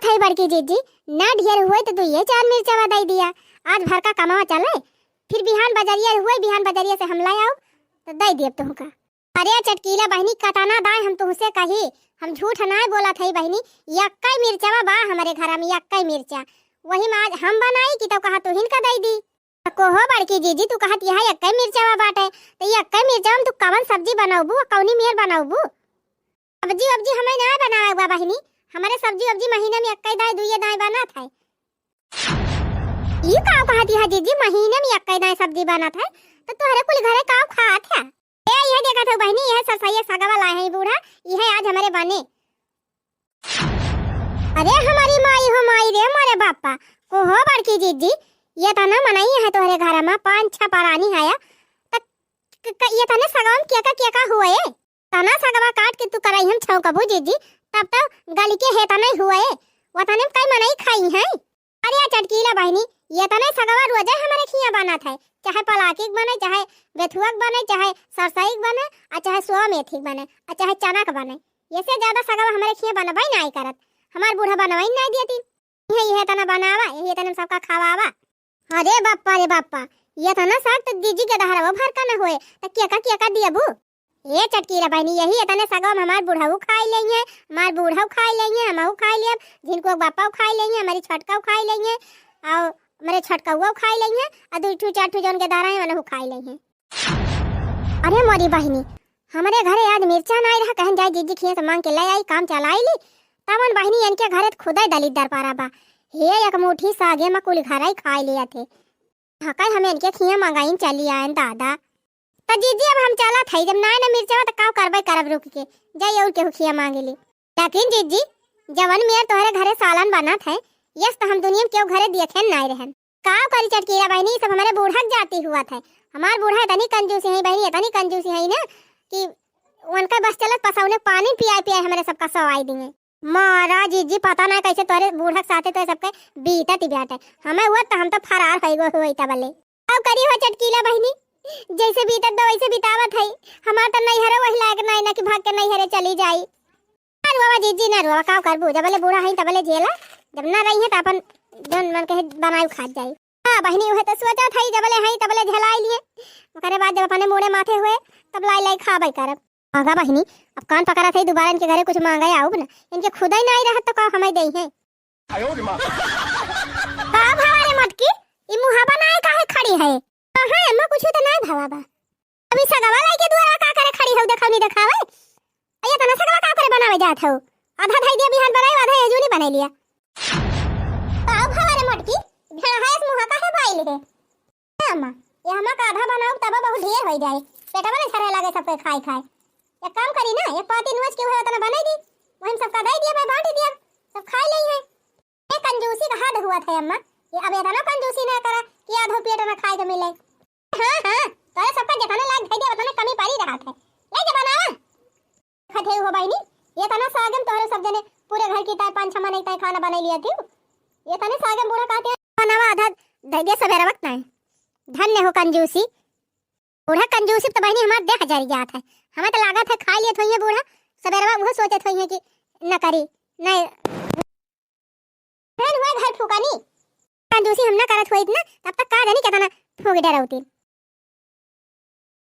है बड़की जीजी, ना ढेर हुए तो ये 4 मिर्चा दे दिया। आज भर का कमावा चले, फिर बिहान बजरिया हुए, बिहान बजरिया से हम लाए आओ तो दे दिए तुमका। अरे चटकीला बहनी कटाना दाए, हम तुमसे कही, हम झूठ ना बोला थई बहनी। यक्का मिर्चा बा हमारे घर में, यक्का मिर्चा वही में आज हम बनाई कि तो कहा तू हिनका दे दी। कोहो बड़की जीजी, तू कहत यह यक्का मिर्चा बाटे तो यक्का मिर्चा हम तू कवन सब्जी बनाऊबू, कौनी मेर बनाऊबू? सब्जी हमें ना बनावे बा बहनी, हमारे सब्जी महीने में यक्का दाए दुइये दाए बनात है। ई का कहत है जीजी, महीने में यक्का दाए सब्जी बनात है तो तोहरे कुल घरे का खात है? ए ये देखत हो बहनी, यह सरसैया सगावा लाए है बूढ़ा, यह आज हमारे बने। अरे हमारी माई हो माई रे हमारे बापा को हो बड़की जीजी, ये तना मनाई है तोहरे घर में 5-6 परानी है तक ये तना सगावन के का हुए तना सगावा काट के तू कराई हम छौकबू जीजी, तब तक गली के हेता नहीं हुए वो तने कई मनाई खाई है। अरे चटकीला बहनी, ये तना सगावा रोजे हमारे खिया बनात है, चाहे पलाकिक बने, चाहे बेथुआक बने, चाहे सरसईक बने, और चाहे सोआ मेथी बने, और चाहे चना का बने। ये से ज्यादा सगावा हमारे खिया बनवाई नहीं करत, हमार बूढ़ा बनवाई नहीं देती। ये तना बनावा, ये तना सबका खावावा। अरे बाप्पा ये तना साग तो जीजी के दहरावा भर का न होए तो क्या दियबू? ये चटकीला बहनी, यही तना सगम हमार बूढ़ाऊ खाई लेंगे, हमार बूढ़ाऊ खाई लेंगे, हमहू खाई लेब, जिनको बापाऊ खाई लेंगे, हमारी छटकाऊ खाई लेंगे, और मेरे छटकाऊ खाई लेंगे, और 2-4 जन के दहरा है मनहू खाई लेंगे। अरे मोरी बहनी, हमारे घरे आज मिर्चा नहीं रहा, कहन जाए जीजी खिया से मांग के ले आई, काम चलाई ली तमन बहनी इनके घरे खुदा दलित दर पारा बा। हे एक मुट्ठी सागे में कुल घर ही खाई लिया थे, हकल हमें इनके खिया मंगाइन चली आए दादा। तो जीजी अब हम चला थई, जब ना मिर्चा तो का करबे करब रुक के जाई और के खिया मांगे ली। लेकिन जीजी जवन मेर तोहरे घरे सालन बनत है, यस तो हम दुनिया में क्यों घरे देखे नहीं रहन। का करी चटकीला बहनी, सब हमारे बूढ़ा जाती हुआ था। हमार बूढ़ा इतनी कंजूसी है बहनी, इतनी कंजूसी है ना कि उनका बस चलत पसाउने पानी पिया हमारे सबका सवाई देंगे। मारा जीजी पता ना कैसे तोरे बूढ़ा साथे तो सबके बीतत बैठे, हमें हुआ तो हम तो फरार हो गए होई तबले। अब करी हो चटकीला बहनी, जैसे बीतत दो वैसे बितावत है, हमार तो नहीं हरे वही लायक नहीं ना कि भाग के नहीं हरे चली जाई। अरे बाबा जीजी ना रोवा, का करबू, जबले बूढ़ा है तबले झेला, जब ना रही है तो अपन जन मन के बनाई खा जाई। हां बहनी वह तो सोचा था जबले है तबले झेलाई लिए, ओकरे बाद जब अपने मोड़े माथे हुए तब लाई खाबै करब। आगा बहनी अब कान पकड़ा थे, दोबारा इनके घरे कुछ मांगा आओ ना, इनके खुदा ही नहीं रहत तो का हमें दई है। आयो रे मां का भारे मटकी ई मुहा बनाए काहे खड़ी है? हां अम्मा कुछ तो नहीं भावा बा, अभी सगवा लाई के द्वारा का करे खड़ी हो, देखौ नहीं देखावे अये तना सगवा का करे बनावे जात हो, आधा धई दे बिहान बनाई, आधा एजू नहीं बनाई लिया। का भारे मटकी भेड़ा है इस मुहा काहे बाइल है? अम्मा ये हमा का आधा बनाओ तब बहुत ढेर हो जाए, पेटा वाले छरे लागे सब खाई खाई। एक काम करी ना, एक पाती नोच के हुआ तना बनाई दी, वहीं सबका दे दिया, भाई बांट दिया, सब खा ले है। ये कंजूसी का हद हुआ था अम्मा, ये अब इतना कंजूसी ना करा कि आधो पेट ना खाए तो मिले। हां तोरे सबका जितना लाग दे दिया उतना कमी पड़ी रहा था, ले के बनावा खथे हो बहनी। ये तना सागम तोरे सब जने पूरे घर की ताय 5-6 मने ताय खाना बना लिया थी, ये तने सागम बूढ़ा कहते हैं बनावा आधा दे दिया सवेरा वक्त नहीं। धन्य हो कंजूसी, बूढ़ा कंजूसी तो बहनी हमार देख जारी जात है, हमें तो लागत है खा लिए थोई है बूढ़ा, सवेरवा वो सोचत होई है कि न करी नहीं फिर हुआ घर फुकानी कंजूसी हम ना करत होई ना, तब तक का जानी कितना फूक डरौती।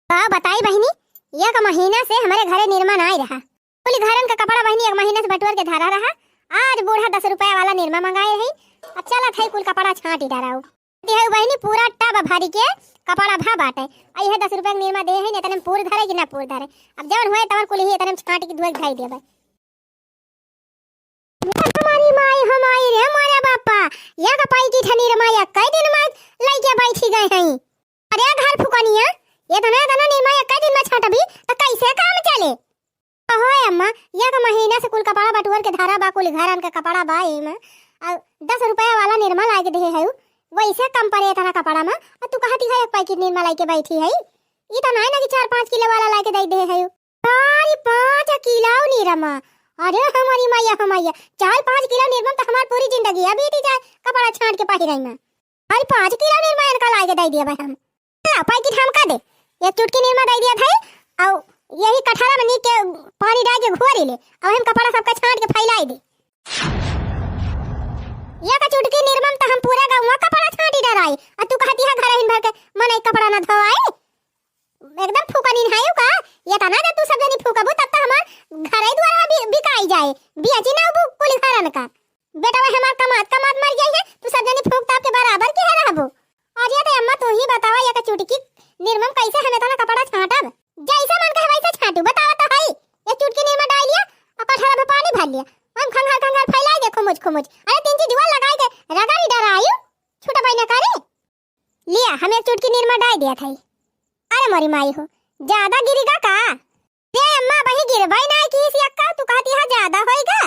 का बताई बहनी, एक महीना से हमारे घरे निर्माण आई रहा, कुल घरन का कपड़ा बहनी एक महीने से बटवर के धारा रहा। आज बूढ़ा 10 रुपया वाला निर्मा मंगाए है, अब चला था कुल कपड़ा छांटी डराऊ है बहनी, पूरा टब भारी के कपड़ा भा बाटे, आई है 10 रुपया निर्मा दे है, तने पूर धरे कि ना पूर धरे, अब जवन होए तवन कुल ही तने छांटी की धोए खाई देबे। हमारी माई हमारी रे हमारे बापा या का पाई की ठनी रमाया कई दिन में लाई के बैठी गए हैं। अरे घर फुकनिया ये तना निर्मा कई दिन में छाटबी तो कैसे काम चले? ओहो अम्मा या का महीना से कुल कपड़ा बटुअर के धारा बा, कुल घरन का कपड़ा बा एमा, और 10 रुपया वाला निर्मा ला के दे है, वैसे कम पड़े तना कपड़ा में, और तू कहती है एक पैकेट निर्मा लाई के बैठी है, ई तो नहीं ना कि 4-5 किलो वाला ला के दे दे है। अरे 5 किलो निर्मा, अरे हमारी मैया 4-5 किलो निर्मा तो हमारी पूरी जिंदगी है बीती जाए कपड़ा छांट के पाही रही में। अरे 5 किलो निर्मा इनका ला के दे दिया भाई हम, पैकेट हम का दे, एक चुटकी निर्मा दे दिया था, और यही कठारा में नीचे पानी डाल के घोरी ले, और हम कपड़ा सबका छांट के फैलाई दे। ये का चुटकी निर्मम त हम पूरा गांव कपड़ा छाटी डराई आ तू कहती है घर हिन भर के मन एक कपड़ा ना धोआई एकदम फूकनी हायु का ये तना दे तू सब जनी फूकबू तब त हमार घरे द्वारा भी बिकाई जाए बियाची ना बु कुली घरन का बेटा वे हमार कमात मर गई है तू सब जनी फूक ताप के बराबर के है रहबू और ये तो अम्मा तू ही बतावा ये का चुटकी निर्मम कैसे हमें तना कपड़ा छाटब जैसा मन कहे वैसे छाटू बतावा तो है ये चुटकी निर्मम डाल लिया और कठरा में पानी भर लिया हम खंगार फैलाई दे खुमुज अरे तीन चीज जुआ लगाई के रगड़ी डरायु छोटा भाई ना करे लिया हम एक चुटकी निर्मम डाल दिया था अरे मोरी माई हो ज्यादा गिरेगा का रे अम्मा वही गिरवाई ना की इस यक्का तू कहती है ज्यादा होएगा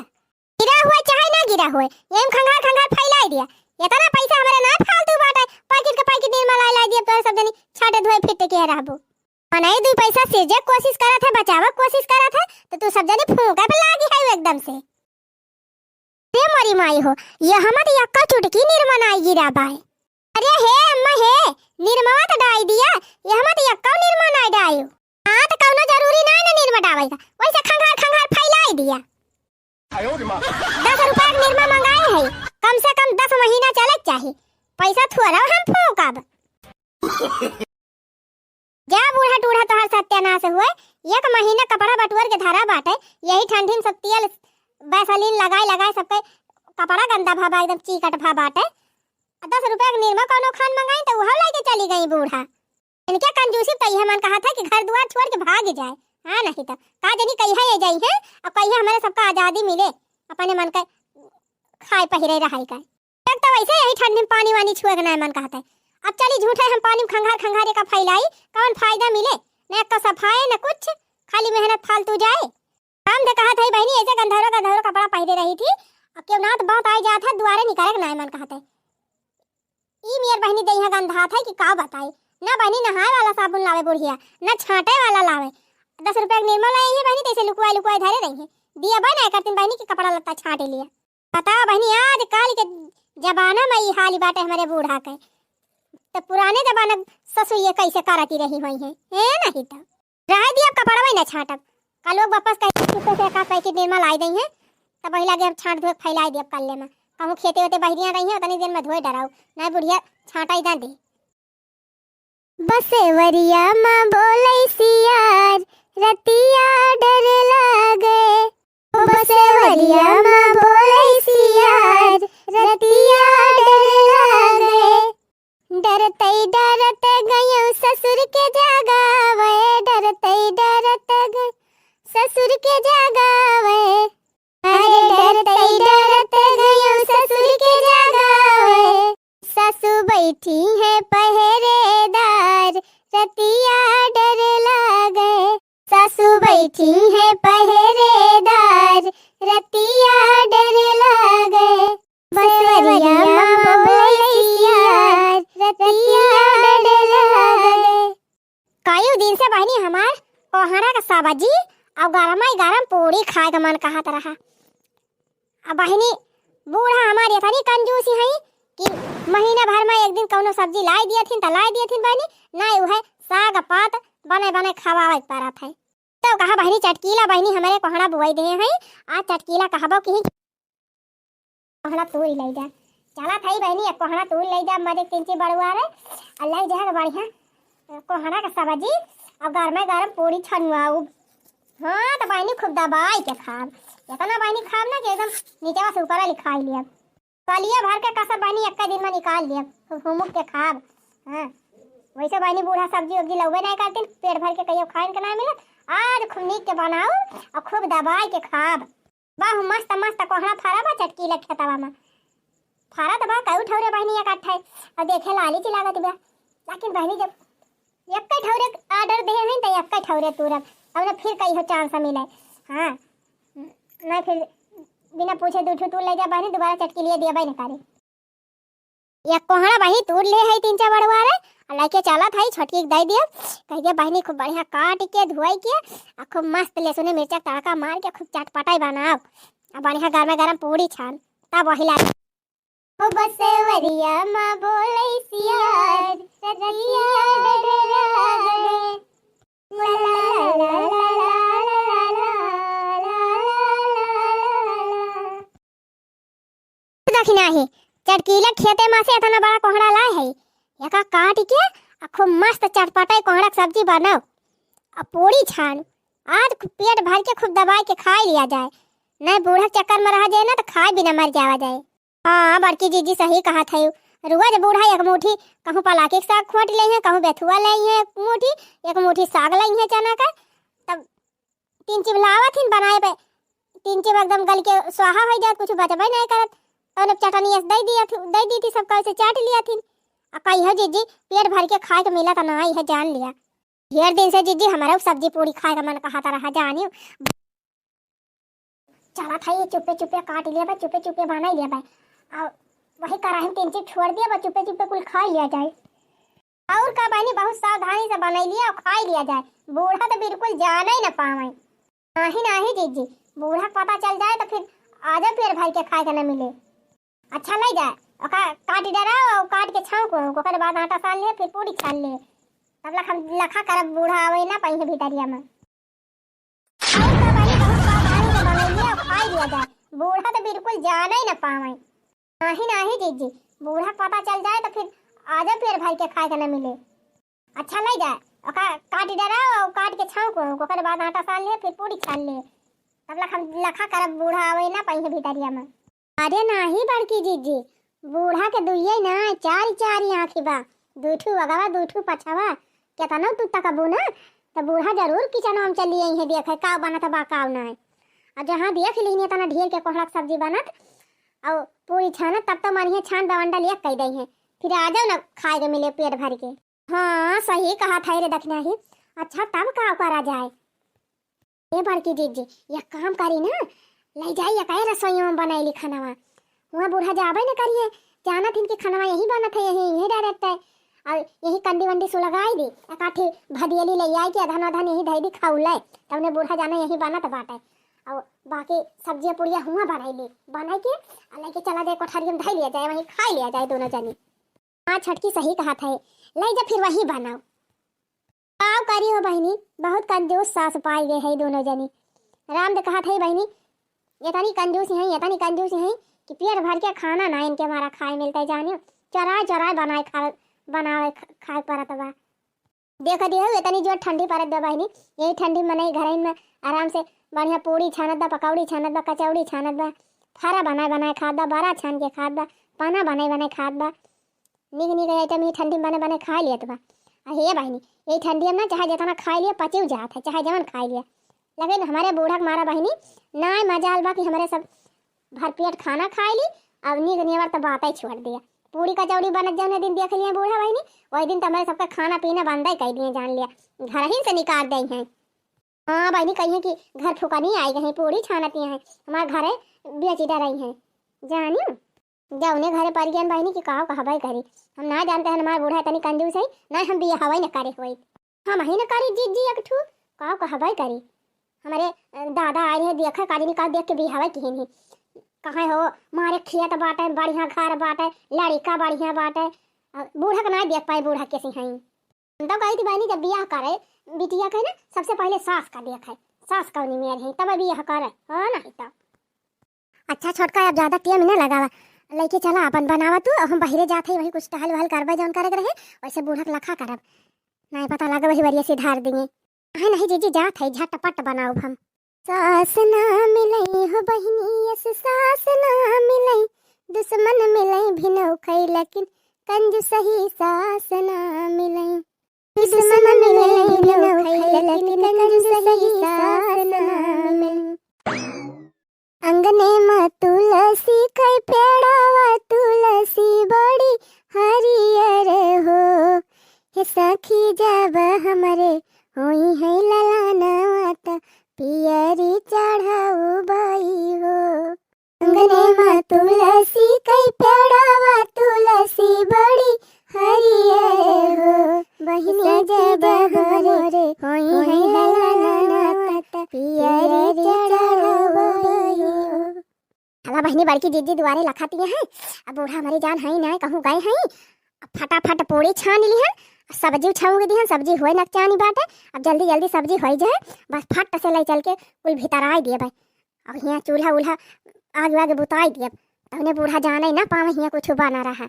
गिरा हुआ चाहे ना गिरा हुए एम खंगार फैलाई दिया इतना पैसा हमारे ना फालतू बाटे पैकेट निर्मल लाई दिया तो सब जनी छाटे धोए फिरते के रहबो मनाई दू पैसा से जे कोशिश करत है बचावा कोशिश करत है तो तू सब जनी फूंका पे लागी है एकदम से रे मोरी माई हो ये हमत यक्का चुटकी निर्मल आई गिरा बाय अरे हे अम्मा हे निर्मवा तो डाई दिया ये हमत यक्का निर्मल आई डायो हां तो कौनो जरूरी ना ना निर्मल डावे का वैसे खंगार फैलाई दिया 10 रुपया निर्मल मंगाए है कम से कम 10 महीना चले चाहिए पैसा थोड़ा हम फूकब जा बूढ़ा टूढ़ा तोहर सत्यानाश हुए एक महीना कपड़ा बटुअर के धारा बाटे यही ठंडीन सब तेल वैसलीन लगाए सबके कपड़ा गंदा भाबा एकदम चीकट भा बाटे 10 रुपया के निर्मल कोनो खान मंगाई तो वह लेके चली गई बूढ़ा इनके कंजूसी तो यह मन कहा था कि घर द्वार छोड़ के भाग जाए हां नहीं तो का जनी कहिया ये जाई है अब कहिया हमारे सबका आजादी मिले अपने मन का खाए पहिरे रहाई का एक तो वैसे यही ठंडी पानी वानी छुए के ना मन कहता है अब चली झूठे हम पानी खंगार का फैलाई कौन फायदा मिले न एक तो सफाई न कुछ खाली मेहनत फालतू जाए हम तो कहा था बहनी ऐसे गंधारो कपड़ा पहने रही थी अब क्यों ना बात आई जात है द्वारे निकाले ना मन कहता है ई मेर बहनी दई गंधा था कि का बताई ना बहनी नहाए वाला साबुन लावे बुढ़िया ना छाटे वाला लावे 10 रुपया के निर्मल आई है बहनी तैसे लुकवाई धरे रही है दिया बना करती बहनी की कपड़ा लत्ता छाटे लिया बताओ बहनी आज काल के जमाना में ई हाली बाटे हमारे बूढ़ा के तो पुराने जमाना ससुर ये कैसे करती रही हुई है नहीं तो रह दिया कपड़ा वही ना छाटब का लोग वापस कैसे से का पैकेट निर्मल आई गई है तब वही लगे छाट धो फैलाई दिया कल्ले में कहूँ खेते होते बहरिया रही है उतनी देर में धोए डराऊ ना बुढ़िया छाटा ही दे बसेवरिया माँ बोले सियार रतिया डर लागे बसेवरिया माँ बोले सियार रतिया डर लागे डरते गयो ससुर के जागावे डरते गयो ससुर के जागावे अरे डरते गयो ससुर के जागावे सासू बैठी है पहरेदार रतिया डर लागे सासू बैठी है पहरेदार रतिया डर लागे बसवरिया माँ बोले सियार रतिया डर लागे कायू दिन से बहनी हमार कोहरा का सब्जी और गरम पूरी खाए का मन कहत रहा अब बहनी बूढ़ा हमारे था नहीं कंजूसी है कि महीना भर में एक दिन कौनो सब्जी लाई दिए थी बहनी नहीं वह साग पात बने खवावे पारा था तो कहा बहनी चटकीला बहनी हमारे कोहड़ा बुआई दे हैं आज चटकीला कहबो कि कोहड़ा तूल ले जा चला थई बहनी एक कोहड़ा तूल ले जा मजे तिंची बड़ुआ रे अल्लाह जहां बढ़िया कोहड़ा का सब्जी और गरम पूरी छनुआऊ हाँ तो बहनी खूब दबाई के खाब इतना बहनी खाब ना कि एकदम नीचे से ऊपर लिखा लिया कलिया भर के कसर बहनी एक दिन में निकाल लिया हुमुक के खाब हाँ वैसे बहनी बूढ़ा सब्जी उब्जी लौबे नहीं करती पेट भर के कहियो खाइन के ना मिले आज खूब नीक के बनाओ और खूब दबाई के खाब वाह मस्त मस्त कोहड़ा फारा बा चटकी लग खेतवा में फारा दबा कऊ ठौरे बहनी एक अट्ठाई और देखे लाली चिलागत बा लेकिन बहनी जब एक ठौरे ऑर्डर दे हैं तो एक ठौरे तुरंत अब ना फिर कहीं हो चांस मिले हाँ ना फिर बिना पूछे दूठू तूल ले जा बहनी दोबारा चटकी लिए दिया बहनी करे या कोहड़ा बही तूल ले है 3 4 बड़वा रे लेके चला था छटकी दे दिया कह दिया बहनी खूब बढ़िया काट के धोई के और खूब मस्त लहसुन मिर्चा तड़का मार के खूब चटपटाई बनाओ और बढ़िया गरम पूरी छान तब वही ला ओ बसेवरिया माँ बोले सियार रतिया डर लागे ला ला ला दखना है चटकीला खेते में से इतना बड़ा कोहड़ा लाए है एका काट के खूब मस्त चटपटा कोहड़ा की सब्जी बनाओ और पूरी छान आज पेट भर के खूब दबाई के खा लिया जाए नहीं बूढ़ा चक्कर में रह जाए ना तो खाए बिना मर जावा जाए। हाँ बड़की जीजी सही कहा था रोज बूढ़ा एक मुट्ठी कहूँ पला के साग खोट ले हैं कहूँ बेथुआ ले हैं एक मुट्ठी साग ले हैं चना का तब 3 चिब लावा थी बनाए पे 3 चिब एकदम गल के स्वाहा हो जात कुछ बचबे नहीं करत तो चटनी दे दी थी सबका उसे चाट लिया थी कही है जीजी पेट भर के खाए के मिला तो नहीं है जान लिया ढेर दिन से जीजी हमारा सब्जी पूरी खाए का मन कहा था रहा जानी चला था ये चुपे चुपे काट लिया भाई चुपे चुपे बना लिया भाई और वही कराही 3 चिब छोड़ दिया भाई चुपे चुपे कुल खा लिया जाए और का बहनी बहुत सावधानी से बना लिया और खा लिया जाए बूढ़ा तो बिल्कुल जाना ही ना पावे नहीं जीजी बूढ़ा पता चल जाए तो फिर आजा पेट भर के खाए का न मिले अच्छा नहीं जाए काट डरा और काट के छाव को ओकर बाद आटा सान ले फिर पूरी छान ले तब लखा करब बूढ़ा आवे ना पाई भीतरिया में और का बहनी बहुत सावधानी से बना लिया और खा लिया जाए बूढ़ा तो बिल्कुल जाना ही ना पावे नहीं जीजी बूढ़ा पता चल जाए तो फिर आजा पेट भर के खाए का न मिले अच्छा नहीं जाए काट डरा और काट के छाव को ओकर बाद आटा सान ले फिर पूरी छान ले तब लखा करब बूढ़ा आवे ना पाई भीतरिया में। अरे नहीं बड़की जीजी बूढ़ा के दुइये ना चार आँखी बा दूठू अगवा दूठू पछवा केतना तू तकबू ना तो बूढ़ा जरूर किचन में चली आई है देखे का बनत बा का ना और जहाँ देख ली तना ढेर के कोहड़ा सब्जी बनत और पूरी छानत तब तो मानिए छान बवंडा लिया कह दी है फिर आ जाओ ना खाए के मिले पेट भर के। हाँ सही कहा था रे दखना ही अच्छा तब का करा जाए ये बड़की जीजी यह काम करी ना ले जाइए कहे रसोई में बनाई खाना वहाँ बूढ़ा जाबे न करिए जाना थी कि खाना यही बनत है यही डायरेक्ट है और यही कंडी वंडी सो लगाई दी काठी भदियली ले आई के धन धन यही धई दी खाऊ ले तब ने बूढ़ा जाना यही बनत बाटे और बाकी सब्जी पुड़िया हुआ बनाई के लेके चला जाए कोठरिया में धई लिया जाए वहीं खा लिया जाए दोनों जनी। हाँ छटकी सही कहा था ले जा फिर वही बनाओ आओ करी हो बहनी बहुत कंजूस सास पाई गए है दोनों जनी राम ने कहा था बहनी ये तनी कंजूस है कि पेट भर के खाना ना इनके हमारा खाए मिलता है जानियो चराए बनाए खाए परत बा देखो इतनी जो ठंडी परत बा बहनी यही ठंडी में नहीं घर में आराम से बढ़िया पूड़ी छानत बा पकौड़ी छानत बा कचौड़ी छानत बा फारा बनाए खाद बा बड़ा छान के खाद बा पाना बनाए खाद बा निक आइटम ये ठंडी में बने खा लिया बा हे बहनी यही ठंडी में ना चाहे जितना खा लिया पचे जात है चाहे जवन खा लिया लेकिन हमारे बूढ़ा के मारा बहनी ना मजा बा कि हमारे सब भरपेट खाना खाए ली अब निगनिया तो बात ही छोड़ दिया पूरी कचौड़ी बनत जाने दिन देख लिया बूढ़ा बहनी वही दिन तो हमारे सबका खाना पीना बंद ही कर दिए जान लिया घर ही से निकाल दे हैं। हाँ बहनी कही कि घर फूका नहीं आई गई पूरी छानती हैं हमारे घरे बेचिटा रही हैं जानियो जब उन्हें घरे पड़ गए बहनी की कहा कहबाई करी हम ना जानते हैं हमारे बूढ़ा इतनी कंजूस है ना हम भी हवाई न करे हुई हम ही न करी जी एक ठू कहा कहबाई करी हमारे दादा आए हैं देखा काजी निकाल देख के भी हवाई की नहीं कहाँ हो मारे खेत बाटे बढ़िया घर बाटे लड़का बढ़िया बाटे बूढ़ा का ना देख पाए बूढ़ा कैसे हैं तो कही थी बहनी जब बियाह करे बिटिया कहे ना सबसे पहले सास का देखे सास का उन्हीं में है तब बियाह करे हाँ नहीं तो अच्छा छोटका अब ज्यादा टाइम ना लगावा लेके चला अपन बनावा तू हम बहिरे जाते वही कुछ टहल वहल करबे जौन करे रहे वैसे बूढ़ा लखा करब नहीं पता लगे वही बढ़िया से धार देंगे नहीं जीजी जात है झटपट बनाओ हम सास ना मिलई हो बहिनी यस सास ना मिलई दुश्मन मिलई भिनो खई लेकिन कंज सही सास ना मिलई दुश्मन मिलई भिनो खई लेकिन कंज सही सास ना मिलई अंगने में तुलसी खई पेड़ावा तुलसी बड़ी हरियर हो हे सखी जब हमारे होई है ललाना माता पियरी चढ़ाऊ बई हो अंगने में तुलसी कई पेड़ावा तुलसी बड़ी हरियर हो बहिनी जब हमारे होई है ललाना माता पियरी चढ़ाऊ बई हो। हला बहनी बड़की दीदी दुआरे लखाती हैं अब बूढ़ा हमारी जान है ना कहूँ गए हैं फटाफट पूरी छान ली है सब्जी उछाऊंगी दी सब्जी होए नकचानी बाटे अब जल्दी सब्जी हो जाए बस फट से ले चल के कुल भीतर आ दिए भाई अब यहाँ चूल्हा उल्हा आग वाग बुताई दिए तूने बूढ़ा जाना ही ना पाव हिया कुछ बना रहा।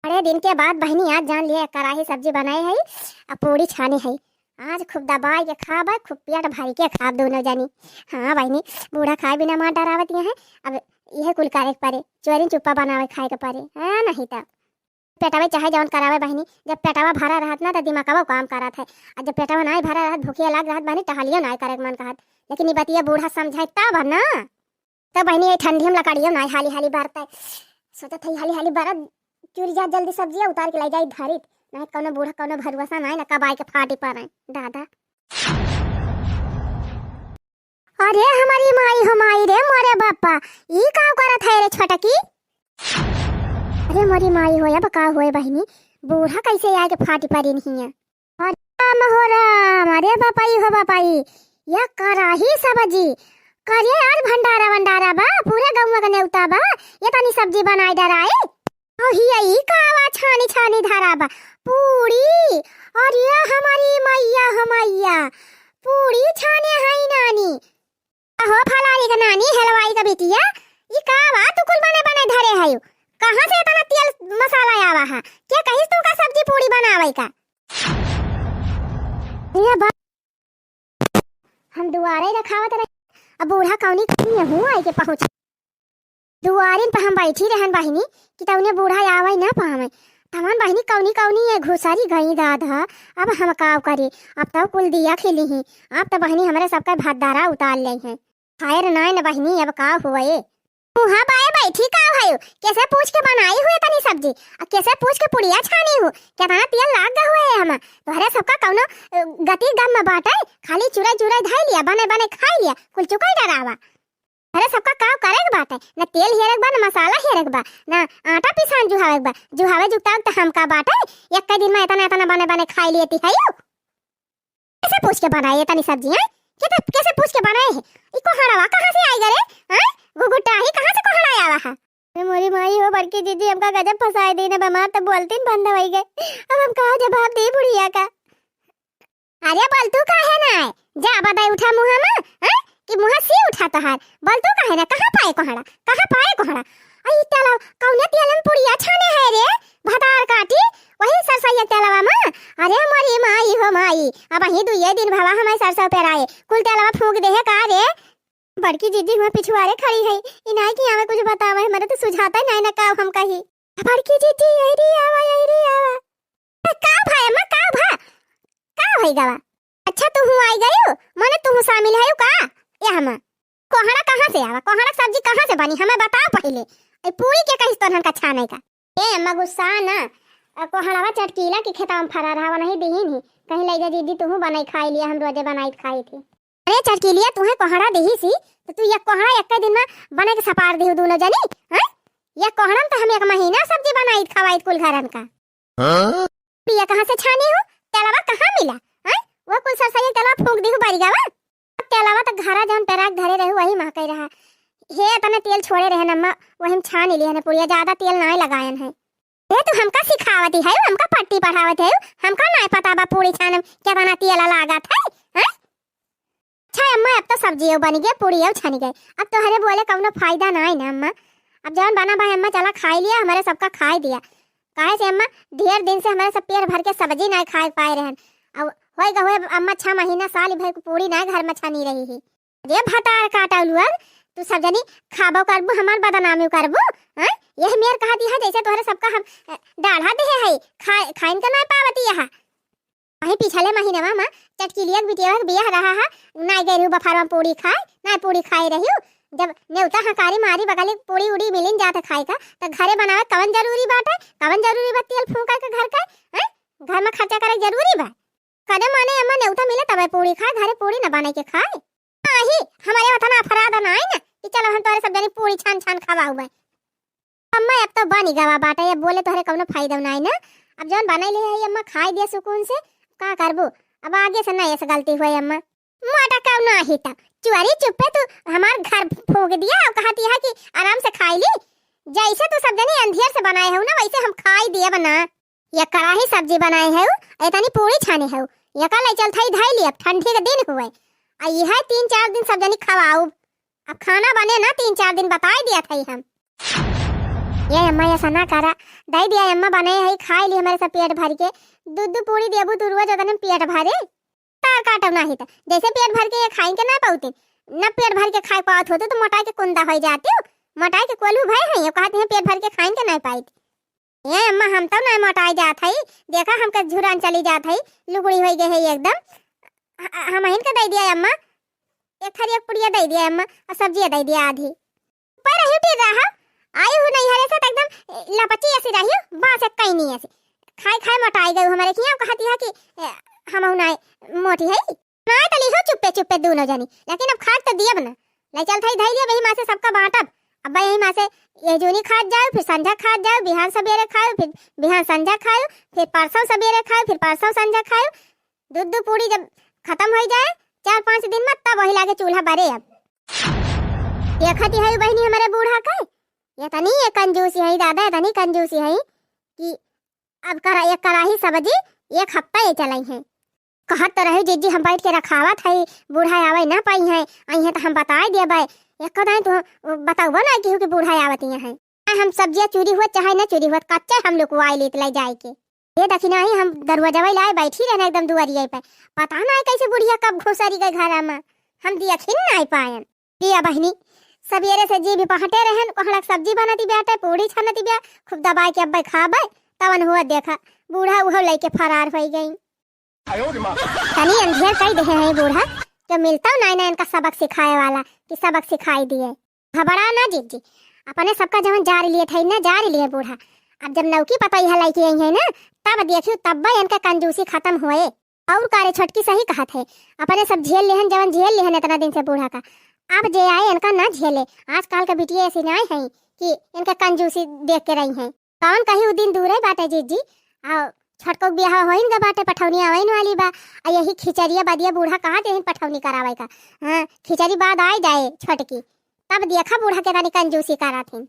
बड़े दिन के बाद बहनी आज जान लिया कराही सब्जी बनाई है और पूरी छानी है। आज खूब दबाई के खाब खूब पेट भरी के खाब दोनों जानी। हाँ बहनी बूढ़ा खाए बिना मार डरावत है। अब यह कुल करे के परे चोरी चुप्पा बनावे खाए के परे। हाँ नहीं तो पेटवा चाहे जौन करावे बहनी। जब पेटवा भरा रहत ना तो दिमागवा काम करत है और जब पेटवा नहीं भरा रहत भूखिया लाग रहत बहनी टहलियो नहीं करे मन कहत। लेकिन ये बतिया बूढ़ा समझाए तब ना तब बहनी ये ठंडी में लकड़ियो नहीं हाली हाली बरता सोचत है हाली हाली बरत चूरी जा जल्दी सब्जियां उतार के लाई जाई धरित नहीं कौनो बूढ़ा कौनो भरुआ नहीं ना कब आए के फाटी पर दादा। अरे हमारी माई हो माई रे मोरे बापा ई का करत है रे छोटकी। अरे मोरी माई हो या बका होए बहनी बूढ़ा कैसे आके फाटी पड़ी नहीं है। अरे हो राम अरे बापाई हो बापाई या कराही सब्जी करे आज भंडारा भंडारा बा पूरे गांव में नेउता बा ये तनी सब्जी बनाई डराए और ही कावा छानी छानी धरा बा पूरी। और ये हमारी मैया हमैया पूरी छाने है नानी हो फलारी का नानी हलवाई का बेटिया ये कावा तू कुल बने बने धरे है कहां से इतना तेल मसाला आवा है क्या कहिस तू का सब्जी पूरी बनावे का। ये हम दुआरे रखावत रहे अब बूढ़ा कौनी कहीं हूँ आई के पहुंच दुआरिन पर हम बैठी रहन बहिनी कि तौने बूढ़ा आवे ना पावे तमन बहिनी कौनी कौनी ये घुसारी गई दादा। अब हम काव करे अब तो कुल दिया खिली ही अब तो बहिनी हमारे सबका भातदारा उतार ले हैं खैर नहीं न बहिनी अब का हुए वहाँ बाए बैठी का भाई कैसे पूछ के बनाई हुई तनी सब्जी और कैसे पूछ के पुड़िया छानी हूँ क्या तना तेल लाग गए हुए हम तोहरे सबका कौनो गति गम में बाटे खाली चुरा चुरा धाई लिया बने बने खाई लिया कुल चुका डरावा अरे सबका काम करे के बाटे न तेल हेरक बा न मसाला हेरक बा न आटा पिसान जुहावे बा जुहावे जुगता तो हम का बाटे एक दिन में इतना इतना बने बने खाई लेती है कैसे पूछ के बनाई तनी सब्जी है कैसे पूछ के बनाए है ई कोहड़ावा कहां से आई गरे हैं गुगुटा ही कहां से कोहड़ा आया है। अरे मोरी माई हो बड़की दीदी हमका गजब फसाए देने बीमार तो बोलते न बंद हो गए अब हम कहां जवाब दे बुढ़िया का। अरे बोल तू काहे ना जा बताई उठा मुंह में हैं कि मुंह से उठा तहार बोल तू काहे ना कहां पाए कोहड़ा आई तेला कौने तेलन पुड़िया छाने है रे भदार काटी वही सरसैया तेलवा में। अरे मोरी माई हो माई अब ही दुए दिन भवा हमें सरसों पे आए कुल तेलवा फूंक दे है का रे बड़की दीदी वहां पिछुआरे खड़ी है इनाई की हमें कुछ बतावे हमारे तो सुझाता नहीं ना का हम कही बड़की दीदी यही आवा का भाई अम्मा का भाई गवा अच्छा तू हूं आई गयो माने तू शामिल है का ये हम कोहड़ा कहां से आवा कोहड़ा सब्जी कहां से बनी हमें बता पहले ए पूरी के कहिस तोहन का छाने का ए अम्मा गुस्सा ना कोहड़ावा चटकीला के खेता में फरा रहा नहीं दीहिन ही कहीं ले जा दीदी तू बनाई खाई लिया हम रोजे बनाई खाई थी। अरे चटकीलिया तू है कोहड़ा देही सी तो तू ये कोहड़ा एक दिन में बने के सपार देहु दोनों जनी हैं ये कोहड़ा में तो हम एक महीना सब्जी बनाई खवाई कुल घरन का। हां ये कहां से छानी हो तेलवा कहां मिला हैं वो कुल सरसैया तेलवा फूंक देहु बारीगावा तेलवा तो घरा जौन पेराक धरे रहू वही महकई रहा हे तने तेल छोड़े रहे नम्मा वही हम छान लिया ने पूरी ज्यादा तेल नहीं लगायन है। ये तू हमका सिखावती है हमका पट्टी पढ़ावत है हमका नहीं पता बा पूरी छानम क्या बना तेल लागत है हैं। अच्छा अम्मा अब तो सब्जी बन गई पूरी छन गई अब तो हरे बोले कौनो फायदा नहीं ना अम्मा अब जौन बना भाई अम्मा चला खाई लिया हमारे सबका खाई दिया काहे से अम्मा ढेर दिन से हमारे सब पेट भर के सब्जी नहीं खा पाए रहन अब होएगा होए अम्मा 6 महीना साल भर को पूरी ना घर में छनी रही है। अरे भतार काटा लुअर तू सब जनी खाबो करबो हमार बदनामी करबो हैं यह मेर कहती है जैसे तोहरे सबका हम डाढ़ा दे है खाइन का नहीं पावती है वही पिछले महीने में चटकीलिया बिटिया बियाह रहा है नहीं गई रहू बफार में पूरी खाए ना पूरी खाई रही जब नेवता हकारी मारी बगली पूरी उड़ी मिलिन जाते खाए का तो घरे बनावे कवन जरूरी बाटे कवन जरूरी बा तेल फूंका के घर का हैं घर में खर्चा करे जरूरी बा कदे माने अम्मा नेवता मिले तब पूरी खाए घरे पूरी न बना के खाए आही हमारे वतन अपराध ना है ना कि चलो हम तोरे सब जनी पूरी छान छान खवाऊ बा अम्मा अब तो बनी गवा बाटे ये बोले तोहरे कौनो फायदा नहीं ना अब जौन बनाई ले है अम्मा खाई दिया सुकून से का करबो अब आगे से नहीं ऐसे गलती हुई अम्मा मोटा कब ना ही था चुआरी चुप्पे तू हमार घर फूंक दिया और कहती है कि आराम से खाई ली जैसे तू सब जनी अंधेर से बनाए हो ना वैसे हम खाई दिया बना ये कड़ाही सब्जी बनाए है इतनी पूरी छाने है ये कल चल थई धाई ली अब ठंडी के दिन हुए आ ये है 3-4 दिन सब जनी खवाऊ अब खाना बने ना 3-4 दिन बताई दिया था हम। ये अम्मा ऐसा ना करा, दे दिया अम्मा बनाए है, खाए ली हमारे सब पेट भर के। दूध पूरी देबू तू रोज ओतने पेट भरे तार काटब नहीं था, जैसे पेट भर के ये खाई के ना पाउते न पेट भर के खाए पात होते तो मोटाई के कुंदा हो जाते हो, मोटाई के कोलू भाई है ये कहते हैं पेट भर के खाई के नहीं पाई। ये अम्मा हम तो नहीं मोटाई जात है, देखा हमका झुरान चली जात है, लुगड़ी हो गई है एकदम। हम इनका दे दिया अम्मा, एक थारी एक पुड़िया दे दिया अम्मा और सब्जी दे दिया आधी। पर रही उठी रहा आई हूं नहीं हरे से एकदम लपची ऐसी रही हूं, बास एक कहीं नहीं ऐसी खाए खाए मोटाई गई हमारे की कहती है कि हम नहीं मोटी है ना तली हो चुप्पे चुप्पे दोनों जनी, लेकिन अब खाट तो दिया बना ले चल थाई धैर्य वही मां से सबका बांटब। अब यही मां से ये जोनी खात जाओ, फिर संझा खात जाओ, बिहान सवेरे खाओ, फिर बिहान संझा खाओ, फिर परसों सवेरे खाओ, फिर परसों संझा खाओ। दूध पूरी जब खत्म हो जाए 4-5 दिन में तब वही लागे चूल्हा बरे। अब ये खती है बहनी हमारे बूढ़ा का, ये तनी ये कंजूसी है दादा, ये तनी कंजूसी है कि अब करा एक कराही सब्जी एक हफ्ता ये चलाई है। कहत तो रहे जीजी हम बैठ के रखावत है, बूढ़ा आवे ना पाई है, आई है तो हम बता दिए भाई एक कदाई तो बताओ ना कि बूढ़ा आवत है। हम सब्जियां चूरी हुआ चाहे ना चूरी हुआ कच्चे हम लोग वाई लेत लाई जाए के ये देखी नहीं हम दरवाजा वाई लाए बैठी रहना एकदम दुआरिया पे, पता ना कैसे बुढ़िया कब घुसरी गई घर में, हम दिया खिन नहीं पाए। दिया बहनी सवेरे से जी भी पहटे रहन कहलक सब्जी बनाती बेटे पूड़ी छनती बे खूब दबाई के अब्बे खाबे तवन हुआ देखा बूढ़ा उहो लेके फरार हो गई। तनी अंधेर कई देहे है बूढ़ा जो मिलता नहीं ना इनका सबक सिखाए वाला कि सबक सिखाई दिए। घबरा ना जीजी अपने सबका जवन जार लिए थे ना जार लिए बूढ़ा, अब जब नौकी पता यह लाइकी आई है ना तब देखियो तब इनका कंजूसी खत्म होए। और कारे छोटकी सही कहा थे अपने सब झेल लेहन जवन झेल लेहन इतना दिन से बूढ़ा का, अब जे आए इनका ना झेले। आजकल का बिटिया ऐसी नहीं है कि इनका कंजूसी देख के रही है। कौन कहीं वो दिन दूर है बाटे जीजी, और छटको ब्याह होइन गा बाटे पठौनी आवेन वाली बा, आ यही खिचड़िया बदिया बूढ़ा कहा देहिन पठौनी करावे का। हां खिचड़ी बाद आ जाए छटकी तब देखा बूढ़ा के तनी कंजूसी करा थे।